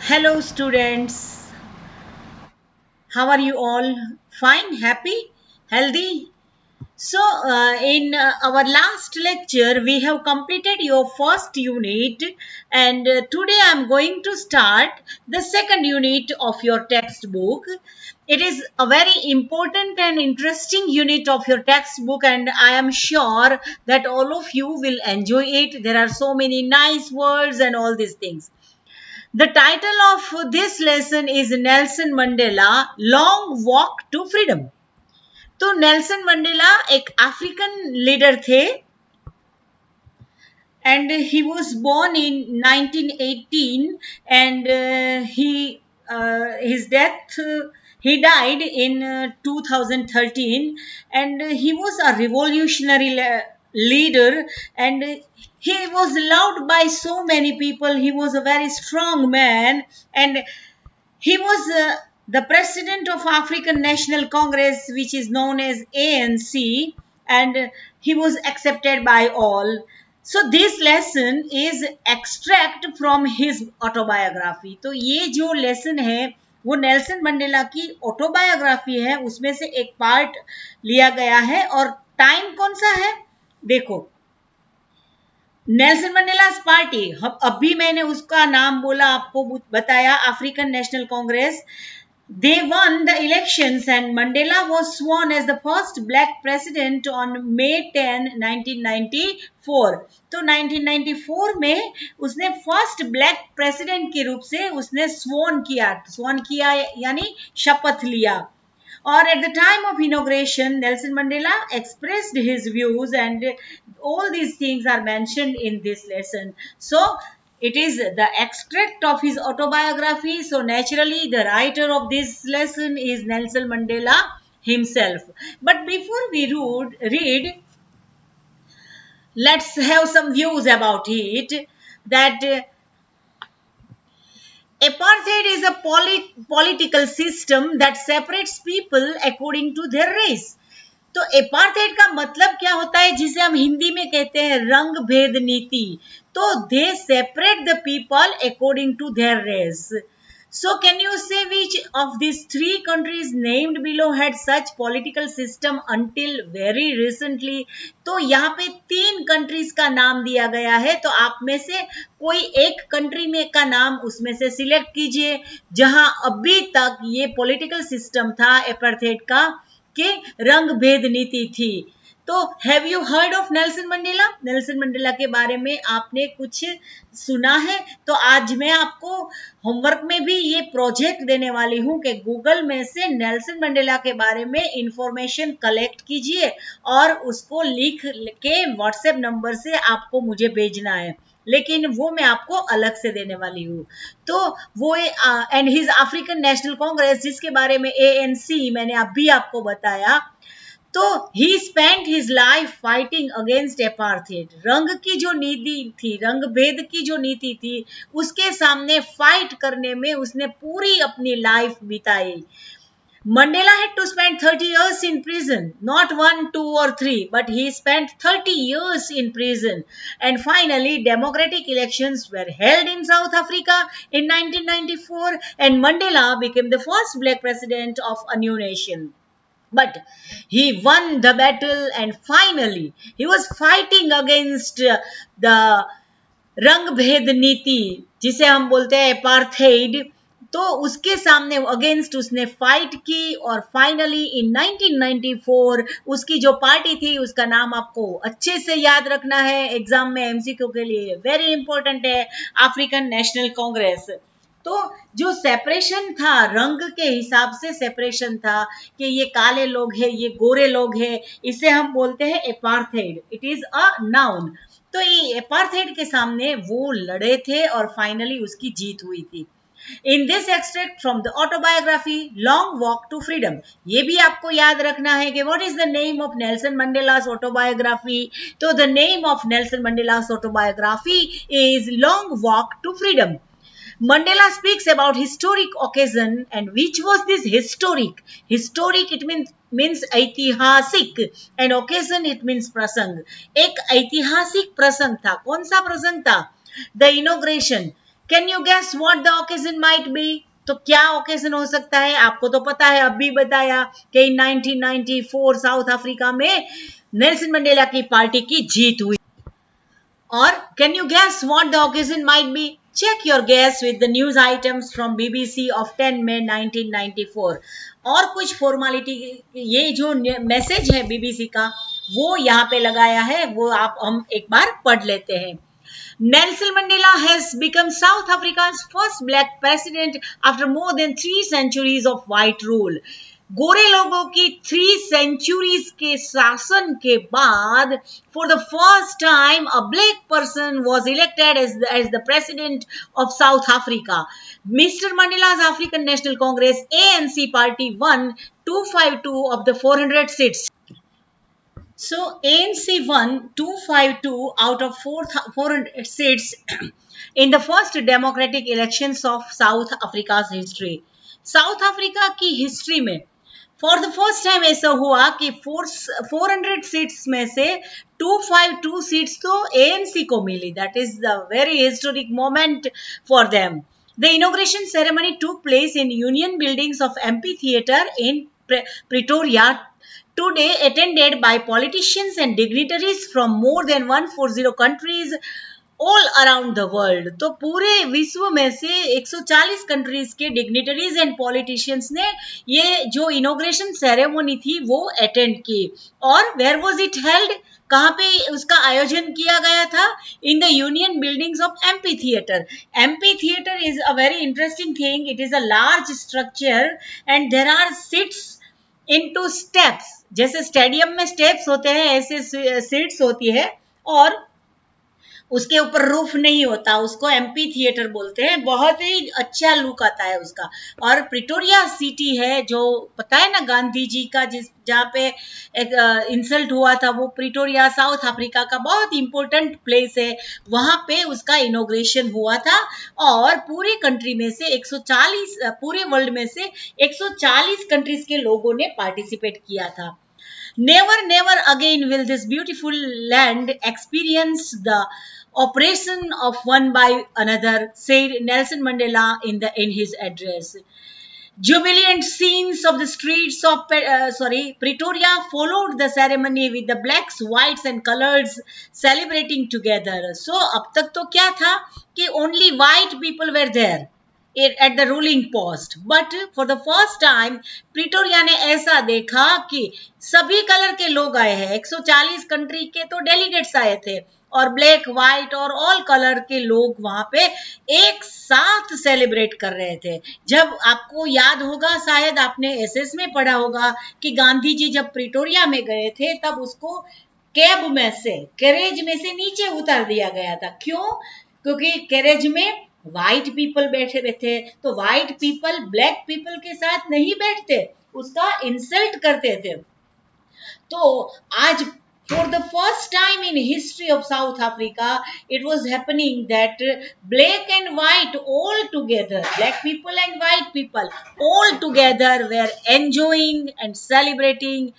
Hello, students. How are you all? Fine, happy, healthy? In our last lecture, we have completed your first unit, and today I'm going to start the second unit of your textbook. It is a very important and interesting unit of your textbook, and I am sure that all of you will enjoy it. There are so many nice words and all these things. The title of this lesson is Nelson Mandela long walk to freedom. तो Nelson Mandela एक African leader थे and he was born in 1918 and his death he died in 2013 and he was a revolutionary leader and he was loved by so many people. He was a very strong man and he was the president of African National Congress, which is known as ANC, and he was accepted by all. So this lesson is extract from his autobiography. तो ये जो lesson है वो Nelson Mandela की autobiography है, उसमें से एक पार्ट लिया गया है। और टाइम कौन सा है देखो, नेल्सन मंडेलास पार्टी, अभी मैंने उसका नाम बोला, आपको बताया African National Congress. They won the elections and Mandela was sworn as the first black president on May 10, 1994. तो 1994 में उसने फर्स्ट ब्लैक प्रेसिडेंट के रूप से उसने स्वॉन किया यानी शपथ लिया। Or at the time of inauguration, Nelson Mandela expressed his views, and all these things are mentioned in this lesson. So, it is the extract of his autobiography. So, naturally, the writer of this lesson is Nelson Mandela himself. But before we read, let's have some views about it. That apartheid is a political system that separates people according to their race. तो एपार्थेड का मतलब क्या होता है, जिसे हम हिंदी में कहते हैं रंग भेद नीति। तो they separate the people according to their race. So can you say which of these three countries named below had such political system until very recently? तो यहाँ पे 3 कंट्रीज का नाम दिया गया है, तो आप में से कोई एक कंट्री में का नाम उसमें से सिलेक्ट कीजिए जहां अभी तक ये पॉलिटिकल सिस्टम था एपार्थेड का कि रंग भेद नीति थी। तो have you heard of Nelson Mandela? Nelson Mandela के बारे में आपने कुछ सुना है? तो आज मैं आपको होमवर्क में भी ये प्रोजेक्ट देने वाली हूं कि गूगल में से नेल्सन मंडेला के बारे में इंफॉर्मेशन कलेक्ट कीजिए और उसको लिख के व्हाट्सएप नंबर से आपको मुझे भेजना है, लेकिन वो मैं आपको अलग से देने वाली हूँ। तो वो and his African National Congress, जिसके बारे में ANC मैंने अभी आपको बताया, तो he spent his life fighting against apartheid. रंग की जो नीति थी, रंग भेद की जो नीति थी, उसके सामने फाइट करने में उसने पूरी अपनी लाइफ बिताई। Mandela had to spend 30 years in prison, not 1, 2 or 3, but he spent 30 years in prison. And finally, democratic elections were held in South Africa in 1994 and Mandela became the first black president of a new nation. But he won the battle and finally he was fighting against the रंग भेद नीति, जिसे हम बोलते हैं एपार्थेड। तो उसके सामने अगेंस्ट उसने फाइट की और फाइनली इन 1994 उसकी जो पार्टी थी उसका नाम आपको अच्छे से याद रखना है, एग्जाम में MCQ के लिए वेरी इंपॉर्टेंट है, अफ्रीकन नेशनल कांग्रेस। तो जो सेपरेशन था, रंग के हिसाब से सेपरेशन था कि ये काले लोग हैं, ये गोरे लोग हैं, इसे हम बोलते हैं apartheid. It is a noun. तो ये एपार्थेड के सामने वो लड़े थे और फाइनली उसकी जीत हुई थी। In this extract from the autobiography Long walk to Freedom, ये भी आपको याद रखना है कि what is the name of Nelson Mandela's autobiography. तो the name of Nelson Mandela's autobiography is Long walk to Freedom. Mandela speaks about historic occasion, and which was this historic? Historic it means ऐतिहासिक and occasion it means प्रसंग। एक ऐतिहासिक प्रसंग था। कौन सा प्रसंग था? The inauguration, can you guess what the occasion might be? तो क्या ओकेजन हो सकता है? आपको तो पता है, अभी बताया कि 1994 साउथ अफ्रीका में नेल्सन मंडेला की पार्टी की जीत हुई. और can you guess what the occasion might be? Check your guess with the news items from BBC of 10 मई 1994. और कुछ फॉर्मेलिटी, ये जो मैसेज है बीबीसी का वो यहाँ पे लगाया है, वो आप हम एक बार पढ़ लेते हैं. Nelson Mandela has become South Africa's first black president after more than 3 centuries of white rule. गोरे लोगों की 3 centuries के शासन के बाद for the first time a black person was elected as the president of South Africa. Mr. Mandela's African National Congress ANC party won 252 of the 400 seats. So ANC won 252 out of 400 seats in the first democratic elections of South Africa's history. South Africa की history में for the first time ऐसा हुआ कि 400 seats में से 252 seats तो ANC को मिली. That is the very historic moment for them. The inauguration ceremony took place in Union Buildings of MP Theatre in Pretoria today, attended by politicians and dignitaries from more than 140 countries all around the world. तो पूरे विश्व में से 140 countries के dignitaries and politicians ने ये जो inauguration ceremony थी वो अटेंड की. और वेयर वाज इट हेल्ड? कहाँ पे उसका आयोजन किया गया था? In the Union Buildings of MP theatre. MP theatre is a very interesting thing. It is a large structure and there are seats into steps. जैसे स्टेडियम में स्टेप्स होते हैं ऐसे सीट्स होती है, और उसके ऊपर रूफ नहीं होता. उसको एमपी थिएटर बोलते हैं. बहुत ही अच्छा लुक आता है उसका. और प्रिटोरिया सिटी है, जो पता है ना गांधी जी का जिस जहाँ पे एक इंसल्ट हुआ था, वो प्रिटोरिया साउथ अफ्रीका का बहुत इंपॉर्टेंट प्लेस है. वहां पे उसका इनॉग्रेशन हुआ था और पूरे कंट्री में से 140, पूरे वर्ल्ड में से 140 कंट्रीज के लोगों ने पार्टिसिपेट किया था. Never again will this beautiful land experience the oppression of one by another, said Nelson Mandela in his address. Jubilant scenes of the streets of Pretoria followed the ceremony with the blacks, whites and colors celebrating together. So अब तक तो क्या था कि only white people were there at the ruling post, but for the first time Pretoria ने ऐसा देखा कि सभी कलर के लोग आए हैं. 140 कंट्री के तो डेलीगेट्स आए थे और ब्लैक, व्हाइट और ऑल कलर के लोग वहां पे एक साथ सेलिब्रेट कर रहे थे. जब आपको याद होगा, शायद आपने एसएस में पढ़ा होगा कि गांधी जी जब प्रिटोरिया में गए थे तब उसको कैब में से, कैरेज में से नीचे उतार दिया गया था. क्यों? क्योंकि कैरेज में व्हाइट पीपल बैठे रहते, तो व्हाइट पीपल ब्लैक पीपल के साथ नहीं बैठते, उसका इंसल्ट करते थे. तो आज for the first time in history of South Africa, it was happening that black and white all together, black people and white people all together were enjoying and celebrating,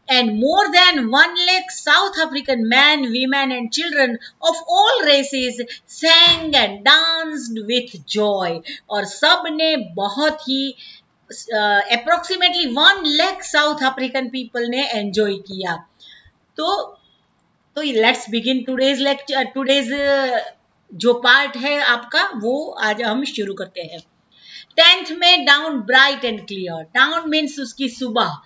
and more than 1 lakh South African men, women and children of all races sang and danced with joy. और सब ने बहुत ही approximately 1 lakh South African people ने enjoy किया. तो let's begin today's lecture. Today's जो part है आपका वो आज हम शुरू करते हैं. 10th में down bright and clear. Down means उसकी सुबह.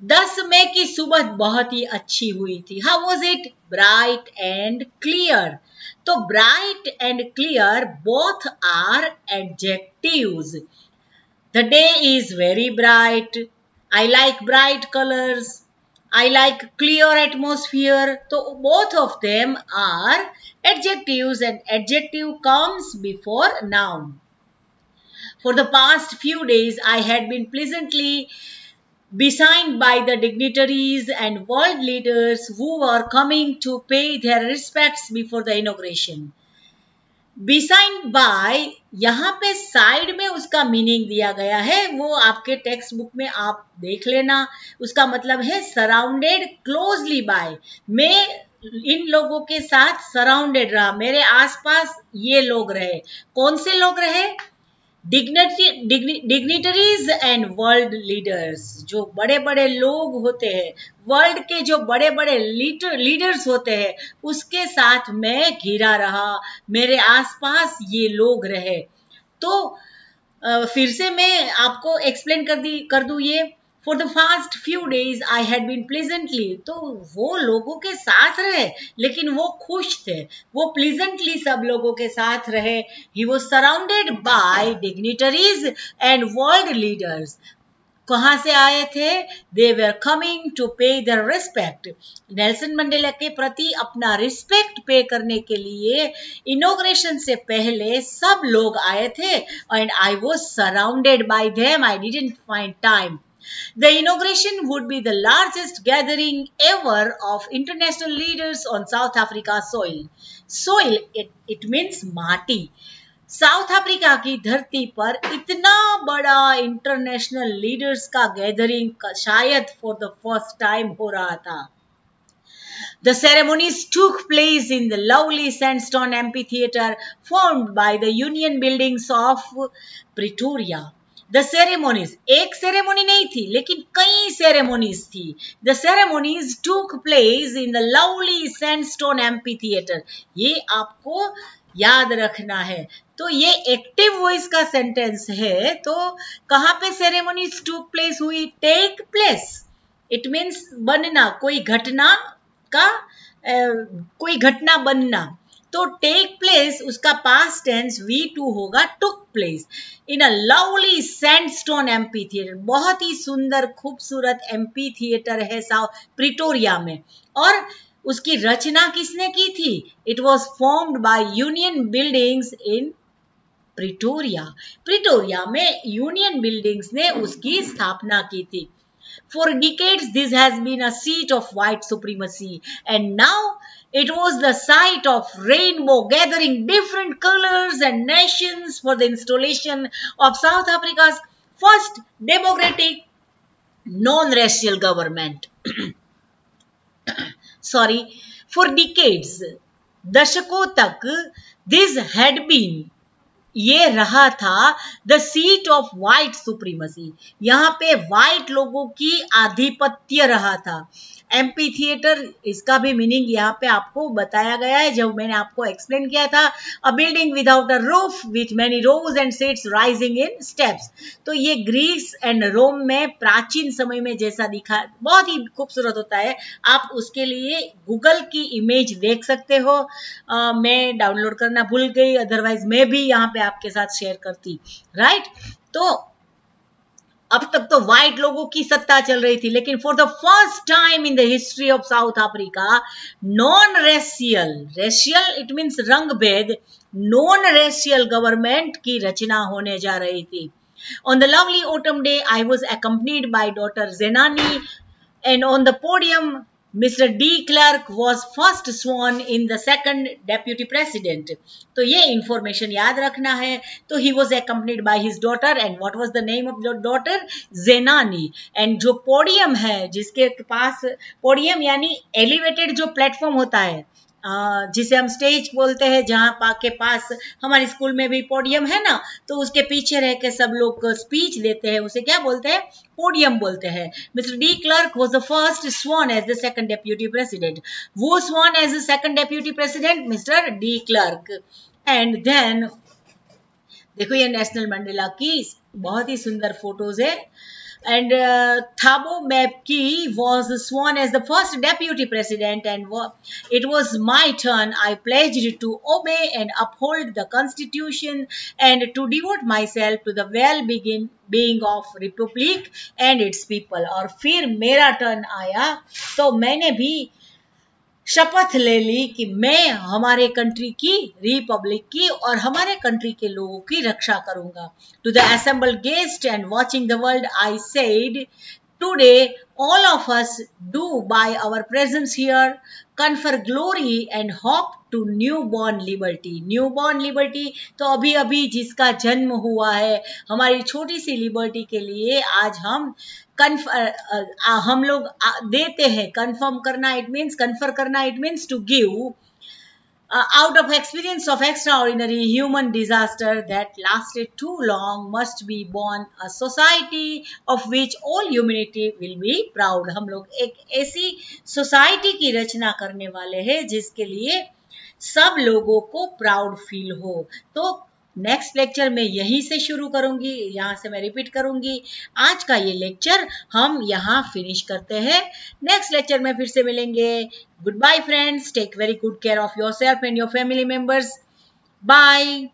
10 मई की सुबह बहुत ही अच्छी हुई थी. How was it? Bright and clear. तो bright and clear both are adjectives. The day is very bright. I like bright colours. I like clear atmosphere. So both of them are adjectives and adjective comes before noun. For the past few days, I had been pleasantly besigned by the dignitaries and world leaders who were coming to pay their respects before the inauguration. Besigned by, यहाँ पे side में उसका meaning दिया गया है, वो आपके text book में आप देख लेना. उसका मतलब है सराउंडेड क्लोजली बाय. में इन लोगों के साथ सराउंडेड रहा, मेरे आसपास ये लोग रहे। कौन से लोग रहे? डिग्निटरीज एंड वर्ल्ड लीडर्स, जो बड़े बड़े लोग होते हैं, वर्ल्ड के जो बड़े बड़े लीडर्स होते हैं, उसके साथ मैं घिरा रहा, मेरे आसपास ये लोग रहे। तो फिर से मैं आपको एक्सप्लेन कर दूं ये। For the fast few days I had been pleasantly, तो वो लोगों के साथ रहे लेकिन वो खुश थे, वो प्लीजेंटली सब लोगों के साथ रहे। He was surrounded by dignitaries and world leaders. कहाँ से आए थे? दे वर कमिंग टू पे देयर रिस्पेक्ट, नेल्सन मंडेला के प्रति अपना रिस्पेक्ट पे करने के लिए इनॉग्रेशन से पहले सब लोग आए थे, and I was surrounded by them, I didn't find time. The inauguration would be the largest gathering ever of international leaders on South Africa soil. Soil, it means माटी। साउथ अफ्रीका की धरती पर इतना बड़ा इंटरनेशनल लीडर्स का gathering शायद for the first time हो रहा था। The ceremonies took place in the lovely sandstone amphitheater formed by the Union buildings of Pretoria. The ceremonies, एक सेरेमोनी नहीं थी लेकिन कई सेरेमोनीज थी। The ceremonies took place in the lovely sandstone amphitheater. ये आपको याद रखना है। तो ये एक्टिव वॉइस का सेंटेंस है। तो कहाँ पे सेरेमोनीज टूक प्लेस हुई? टेक प्लेस, इट मीन्स बनना, कोई घटना का कोई घटना बनना। तो टेक प्लेस उसका पास्ट टेंस V2 होगा, took place in a lovely sandstone amphi theatre. बहुत ही सुंदर खूबसूरत एम्पी थिएटर है प्रिटोरिया में। और उसकी रचना किसने की थी? It was formed by union buildings in Pretoria. Pretoria में यूनियन बिल्डिंग्स ने उसकी स्थापना की थी। For decades, this has been a seat of white supremacy, and now it was the site of rainbow gathering different colors and nations for the installation of South Africa's first democratic non-racial government. Sorry, for decades, दशकों तक, this had been, ये रहा था the seat of white supremacy, यहाँ पे white लोगों की आधिपत्य रहा था। एम्पी थिएटर, इसका भी मीनिंग यहाँ पे आपको बताया गया है जब मैंने आपको एक्सप्लेन किया था। A building without a roof with many rows and seats rising in steps. तो ये ग्रीस एंड रोम में प्राचीन समय में जैसा दिखा, बहुत ही खूबसूरत होता है। आप उसके लिए गूगल की इमेज देख सकते हो। मैं डाउनलोड करना भूल गई, अदरवाइज मैं भी यहाँ पे आपके साथ शेयर करती, राइट। तो अब तक तो व्हाइट लोगों की सत्ता चल रही थी, लेकिन for the first time in the history of south Africa non racial, racial it means रंग भेद, नॉन रेशियल गवर्नमेंट की रचना होने जा रही थी। On the lovely autumn day, I was accompanied by daughter Zenani, and on the podium, Mr. D. Clark was first sworn in the second deputy president. तो ये information याद रखना है। तो he was accompanied by his daughter, and what was the name of the daughter? Zenani. And जो podium है, जिसके पास podium यानी elevated जो platform होता है, जिसे हम स्टेज बोलते हैं, जहाँ के पास हमारे स्कूल में भी पोडियम है ना, तो उसके पीछे रह के सब लोग स्पीच देते हैं, उसे क्या बोलते हैं? पोडियम बोलते हैं। Mister de Klerk was the first sworn as the second deputy president. वो sworn as the second deputy president mister de Klerk. And then देखो, ये नेशनल मंडेला की बहुत ही सुंदर फोटोज है। And Thabo Mbeki was sworn as the first deputy president, and it was my turn. I pledged to obey and uphold the constitution and to devote myself to the well-being of republic and its people. और फिर मेरा turn आया, तो मैंने भी शपथ ले ली कि मैं हमारे कंट्री की, रिपब्लिक की और हमारे कंट्री के लोगों की रक्षा करूंगा। To the assembled guest and watching the world I said, Today, all of us do by our presence here confer glory and hope to newborn liberty. Newborn liberty तो अभी अभी जिसका जन्म हुआ है, हमारी छोटी सी लिबर्टी के लिए आज हम लोग देते हैं. कन्फर्म करना इट मीन्स, कन्फर करना it means to give. Out of experience of extraordinary human disaster that lasted too long must be born a society of which all humanity will be proud. हम लोग एक ऐसी society की रचना करने वाले हैं जिसके लिए सब लोगों को प्राउड फील हो. तो नेक्स्ट लेक्चर में यहीं से शुरू करूंगी, यहाँ से मैं रिपीट करूंगी. आज का ये लेक्चर हम यहाँ फिनिश करते हैं. नेक्स्ट लेक्चर में फिर से मिलेंगे. Goodbye friends, take very good care of yourself and your family members. Bye.